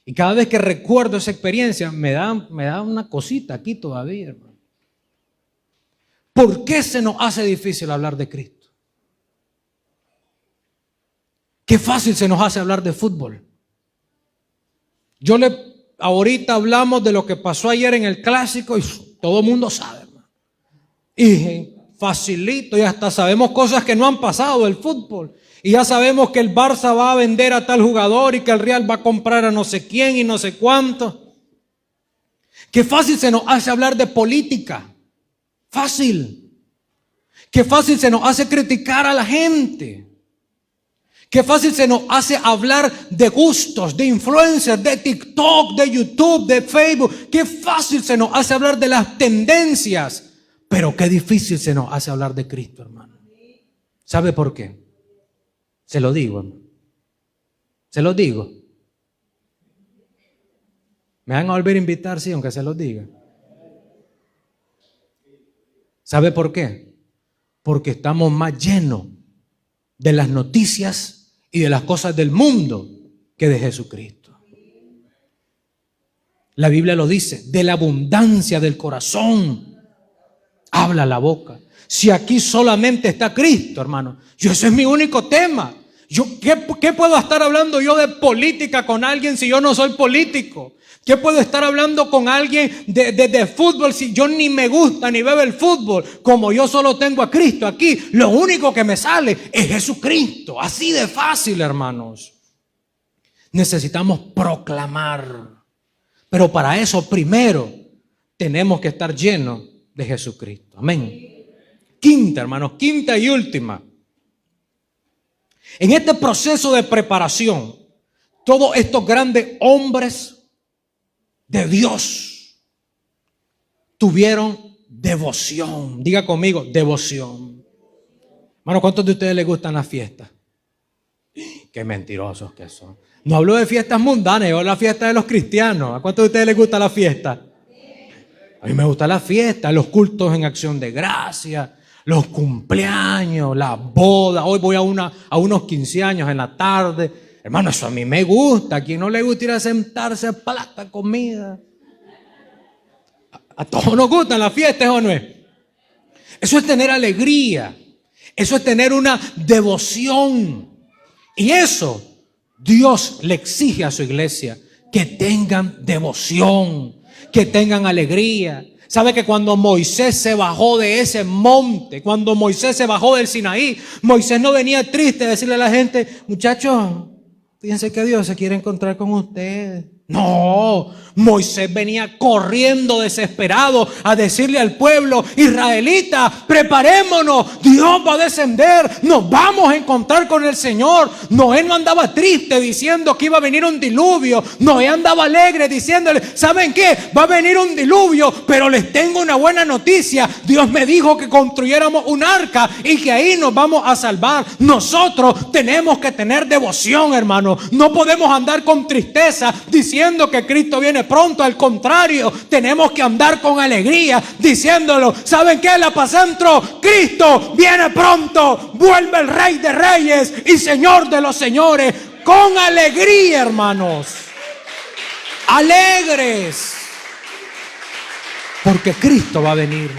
Y cada vez que recuerdo esa experiencia, me da una cosita aquí todavía, hermano. ¿Por qué se nos hace difícil hablar de Cristo? Qué fácil se nos hace hablar de fútbol. Ahorita hablamos de lo que pasó ayer en el clásico y todo el mundo sabe, hermano. Y facilito, y hasta sabemos cosas que no han pasado del fútbol. Y ya sabemos que el Barça va a vender a tal jugador y que el Real va a comprar a no sé quién y no sé cuánto. Qué fácil se nos hace hablar de política. Fácil. Qué fácil se nos hace criticar a la gente. Qué fácil se nos hace hablar de gustos, de influencers, de TikTok, de YouTube, de Facebook. Qué fácil se nos hace hablar de las tendencias. Pero qué difícil se nos hace hablar de Cristo, hermano. ¿Sabe por qué? Se lo digo, hermano. Se lo digo. Me van a volver a invitar, sí, aunque se los diga. ¿Sabe por qué? Porque estamos más llenos de las noticias y de las cosas del mundo que de Jesucristo. La Biblia lo dice, de la abundancia del corazón habla la boca. Si aquí solamente está Cristo, hermano, ese es mi único tema. ¿Qué puedo estar hablando yo de política con alguien si yo no soy político? ¿Qué puedo estar hablando con alguien de fútbol si yo ni me gusta ni veo el fútbol? Como yo solo tengo a Cristo aquí, lo único que me sale es Jesucristo. Así de fácil, hermanos. Necesitamos proclamar. Pero para eso primero tenemos que estar llenos de Jesucristo. Amén. Quinta, hermanos, quinta y última. En este proceso de preparación, todos estos grandes hombres de Dios tuvieron devoción. Diga conmigo, devoción. Hermano, ¿cuántos de ustedes les gustan las fiestas? Qué mentirosos que son. No hablo de fiestas mundanas, yo hablo de la fiesta de los cristianos. ¿A cuántos de ustedes les gusta la fiesta? A mí me gusta la fiesta, los cultos en acción de gracia, los cumpleaños, las bodas. Hoy voy a unos 15 años en la tarde. Hermano, eso a mí me gusta. A quien no le gusta ir a sentarse a plata comida. A todos nos gustan las fiestas, ¿o no es? Eso es tener alegría. Eso es tener una devoción. Y eso Dios le exige a su iglesia, que tengan devoción, que tengan alegría. ¿Sabe que cuando Moisés se bajó de ese monte, cuando Moisés se bajó del Sinaí, Moisés no venía triste a decirle a la gente, muchachos, fíjense que Dios se quiere encontrar con ustedes? No, Moisés venía corriendo desesperado a decirle al pueblo israelita, preparémonos, Dios va a descender, nos vamos a encontrar con el Señor. Noé no andaba triste diciendo que iba a venir un diluvio. Noé andaba alegre diciéndole, ¿saben qué? Va a venir un diluvio, pero les tengo una buena noticia. Dios me dijo que construyéramos un arca y que ahí nos vamos a salvar. Nosotros tenemos que tener devoción, hermano. No podemos andar con tristeza diciendo que Cristo viene pronto. Al contrario, tenemos que andar con alegría diciéndolo. ¿Saben qué? La Paz Centro, Cristo viene pronto, vuelve el Rey de Reyes y Señor de los Señores. Con alegría, hermanos, alegres, porque Cristo va a venir.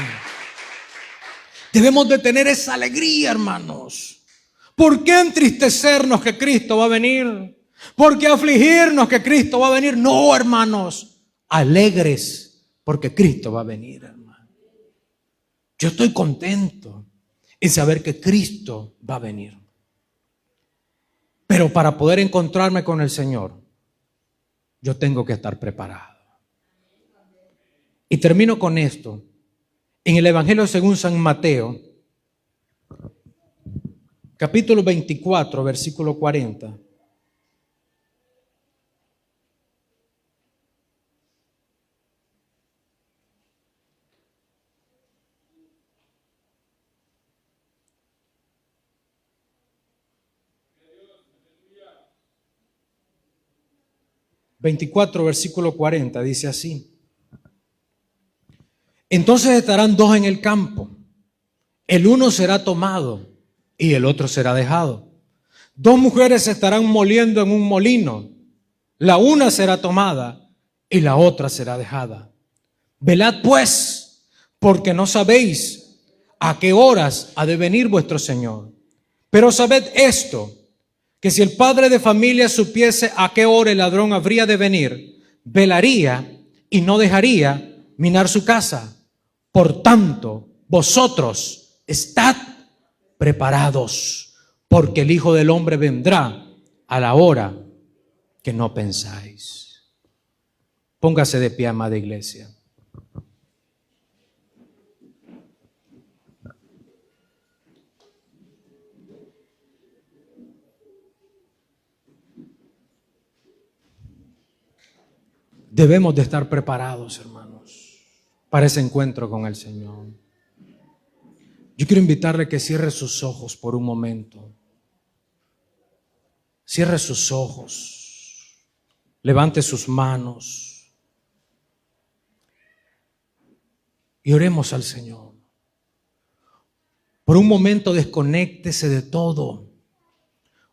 Debemos de tener esa alegría, hermanos. ¿Por qué entristecernos que Cristo va a venir? ¿Por qué afligirnos que Cristo va a venir? No, hermanos, alegres porque Cristo va a venir, hermano. Yo estoy contento en saber que Cristo va a venir. Pero para poder encontrarme con el Señor, yo tengo que estar preparado. Y termino con esto. En el Evangelio según San Mateo, capítulo 24, versículo 40. Versículo 40, dice así. Entonces estarán dos en el campo, el uno será tomado y el otro será dejado. Dos mujeres se estarán moliendo en un molino, la una será tomada y la otra será dejada. Velad pues, porque no sabéis a qué horas ha de venir vuestro Señor. Pero sabed esto, que si el padre de familia supiese a qué hora el ladrón habría de venir, velaría y no dejaría minar su casa. Por tanto, vosotros estad preparados, porque el Hijo del Hombre vendrá a la hora que no pensáis. Póngase de pie, amada iglesia. Debemos de estar preparados, hermanos, para ese encuentro con el Señor. Yo quiero invitarle que cierre sus ojos por un momento. Cierre sus ojos. Levante sus manos. Y oremos al Señor. Por un momento desconéctese de todo.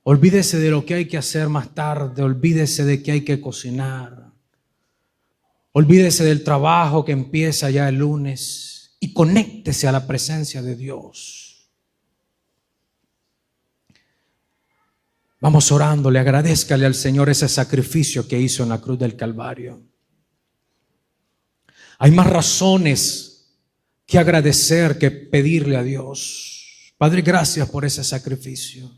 Olvídese de lo que hay que hacer más tarde. Olvídese de que hay que cocinar. Olvídese del trabajo que empieza ya el lunes y conéctese a la presencia de Dios. Vamos orándole, agradézcale al Señor ese sacrificio que hizo en la cruz del Calvario. Hay más razones que agradecer que pedirle a Dios. Padre, gracias por ese sacrificio.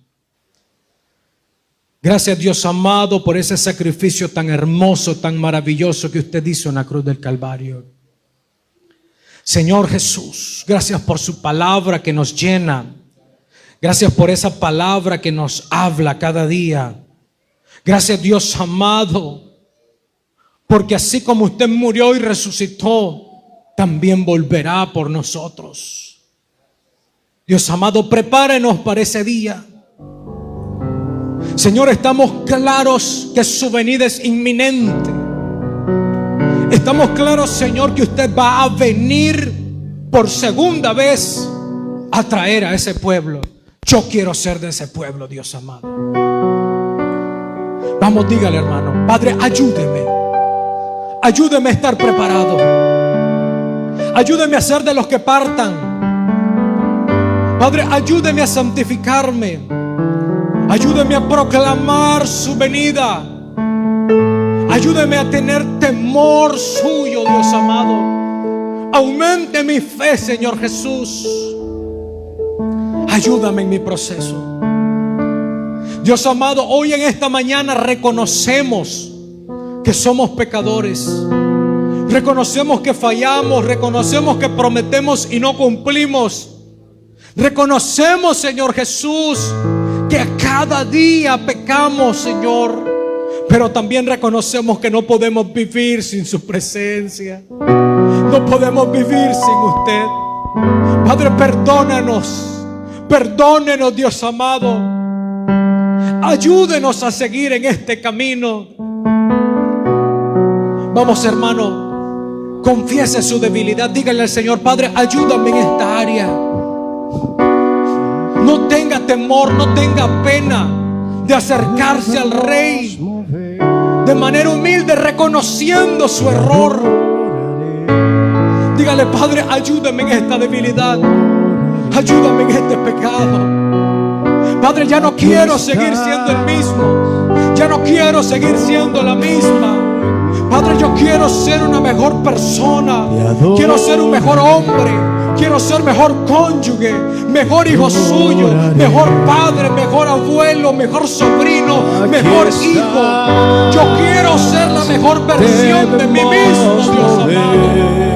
Gracias, Dios amado, por ese sacrificio tan hermoso, tan maravilloso que usted hizo en la cruz del Calvario. Señor Jesús, gracias por su palabra que nos llena. Gracias por esa palabra que nos habla cada día. Gracias, Dios amado, porque así como usted murió y resucitó, también volverá por nosotros. Dios amado, prepárenos para ese día. Señor, estamos claros que su venida es inminente. Estamos claros, Señor, que usted va a venir por segunda vez a traer a ese pueblo. Yo quiero ser de ese pueblo, Dios amado. Vamos, dígale, hermano: Padre, ayúdeme. Ayúdeme a estar preparado. Ayúdeme a ser de los que partan. Padre, ayúdeme a santificarme. Ayúdeme a proclamar su venida. Ayúdeme a tener temor suyo, Dios amado. Aumente mi fe, Señor Jesús. Ayúdame en mi proceso. Dios amado, hoy en esta mañana reconocemos que somos pecadores. Reconocemos que fallamos. Reconocemos que prometemos y no cumplimos. Reconocemos, Señor Jesús, que cada día pecamos, Señor, pero también reconocemos que no podemos vivir sin su presencia. No podemos vivir sin usted. Padre, perdónanos. Perdónenos, Dios amado. Ayúdenos a seguir en este camino. Vamos, hermano, confiese su debilidad. Dígale al Señor: Padre, ayúdame en esta área. No tenga temor, no tenga pena de acercarse al Rey de manera humilde, reconociendo su error. Dígale: Padre, ayúdame en esta debilidad. Ayúdame en este pecado. Padre, ya no quiero seguir siendo el mismo. Ya no quiero seguir siendo la misma. Padre, yo quiero ser una mejor persona. Quiero ser un mejor hombre. Quiero ser mejor cónyuge, mejor hijo suyo, mejor padre, mejor abuelo, mejor sobrino, mejor hijo. Yo quiero ser la mejor versión de mí mismo, Dios amado.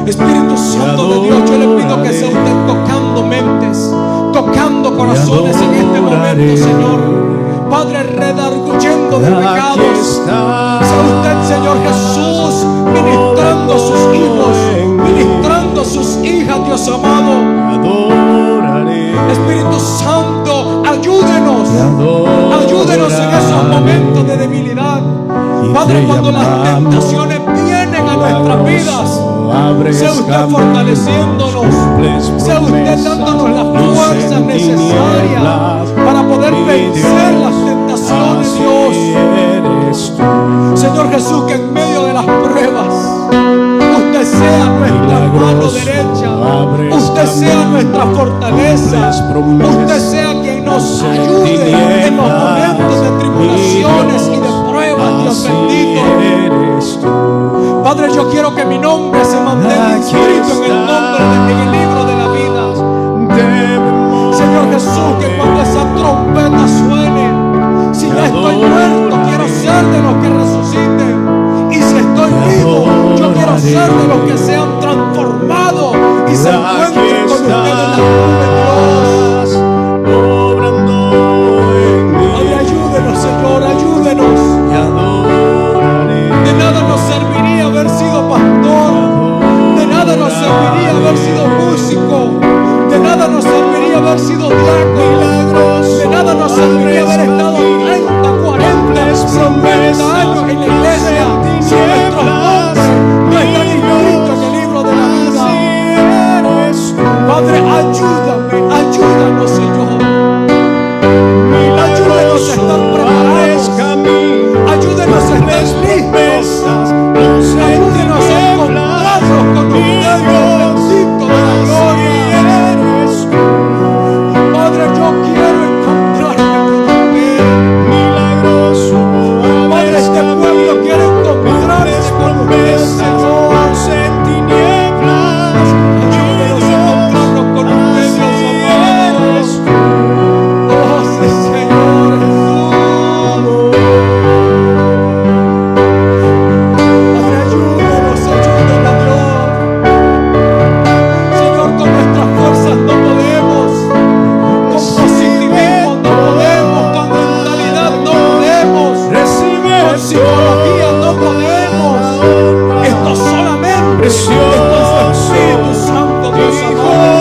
Espíritu Santo de Dios, yo le pido que sea usted tocando mentes, tocando corazones en este momento, Señor. Padre, redarguyendo de pecados. Sea usted, Señor Jesús, ministrando a sus hijos, ministrando a sus hijas, Dios amado. Espíritu Santo, ayúdenos. Ayúdenos en esos momentos de debilidad. Padre, cuando las tentaciones vienen a nuestras vidas, sea usted fortaleciéndonos, sea usted dándonos las fuerzas necesarias para poder vencer las tentaciones, Dios. Usted sea quien nos ayude en los momentos de tribulaciones y de pruebas, Dios bendito. Padre, yo quiero que mi nombre se mantenga inscrito en el libro de la vida. Señor Jesús, que cuando esa trompeta suene, si ya estoy muerto, quiero ser de los que resuciten. Y si estoy vivo, yo quiero ser de los que sean transformados y se encuentren con usted en la nube, Dios. Padre, ayúdenos, Señor, ayúdenos. De nada nos serviría haber sido pastor, de nada nos serviría haber sido músico, de nada nos serviría haber sido diácono, de nada nos serviría haber estado 30, 40, 50 años en la iglesia si nuestros nombres no están inscritos en el libro de la vida. Padre, ayúdanos, Señor. Ayúdenos a estar preparados. Ayúdenos a estar listos. Ayúdenos a encontrarnos con usted, Dios bendito de la gloria. Padre, yo quiero encontrarme con usted. Padre, este pueblo quiere encontrarse con usted, Señor. Ayúdenos a encontrarnos con usted, Dios amado. Oh, sí, Señor Jesús. Padre, ayúdenos, Dios. Señor, con nuestras fuerzas no podemos, con positivismo no podemos, con mentalidad no podemos, con psicología no podemos. Esto solamente es tu Espíritu Santo, Dios amado.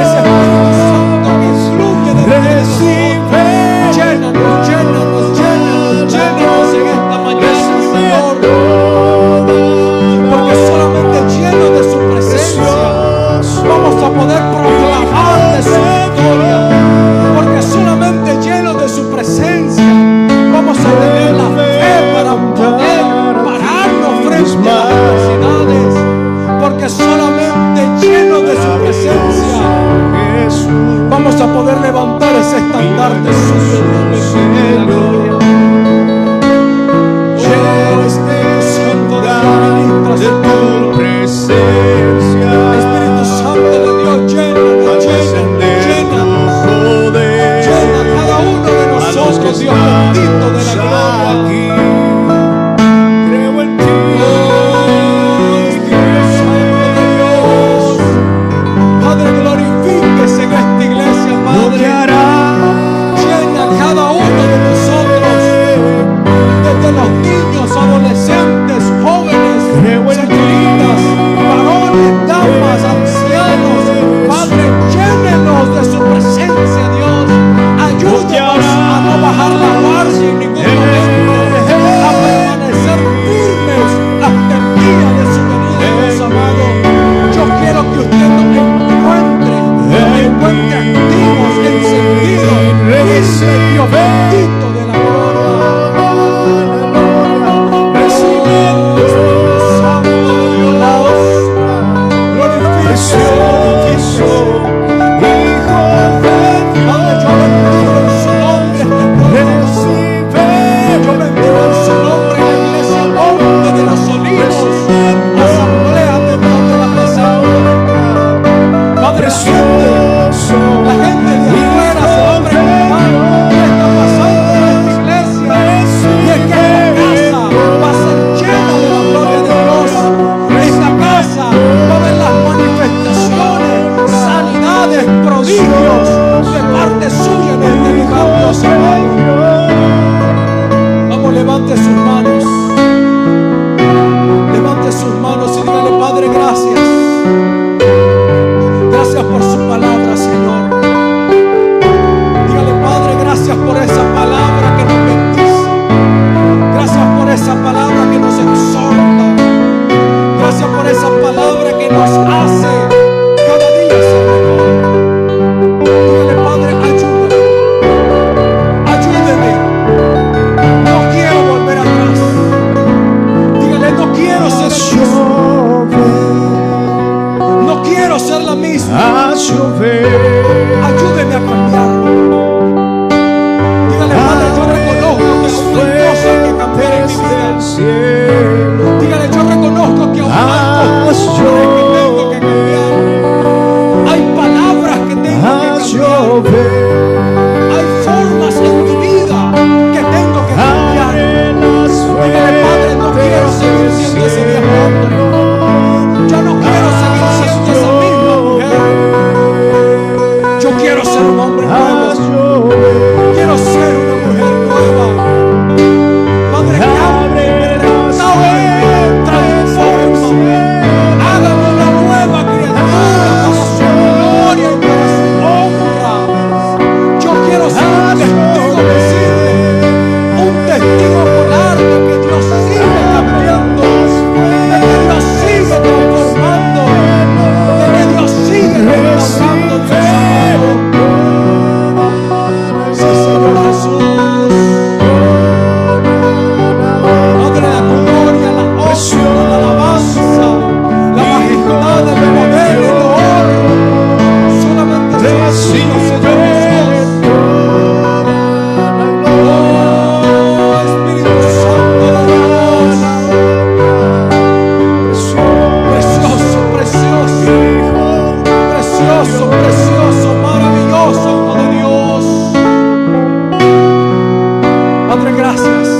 Ese Espíritu Santo que fluye de nosotros. Llénanos en esta mañana, Señor. Porque solamente llenos de su presencia vamos a poder proclamar de su victoria. Porque solamente llenos de su presencia vamos a tener la fe para poder pararnos frente a las adversidades. Porque solamente llenos de su presencia vamos a poder levantar ese estandarte suyo de la gloria. Oh, Espíritu Santo de Dios, ministra tu presencia. Espíritu Santo de Dios, llénanos, llena cada uno de nosotros, Dios bendito de la gloria. Creo en ti. Oh, Espíritu Santo de Dios. Padre, glorifíquese en esta iglesia, Padre. Llena cada Padre, gracias.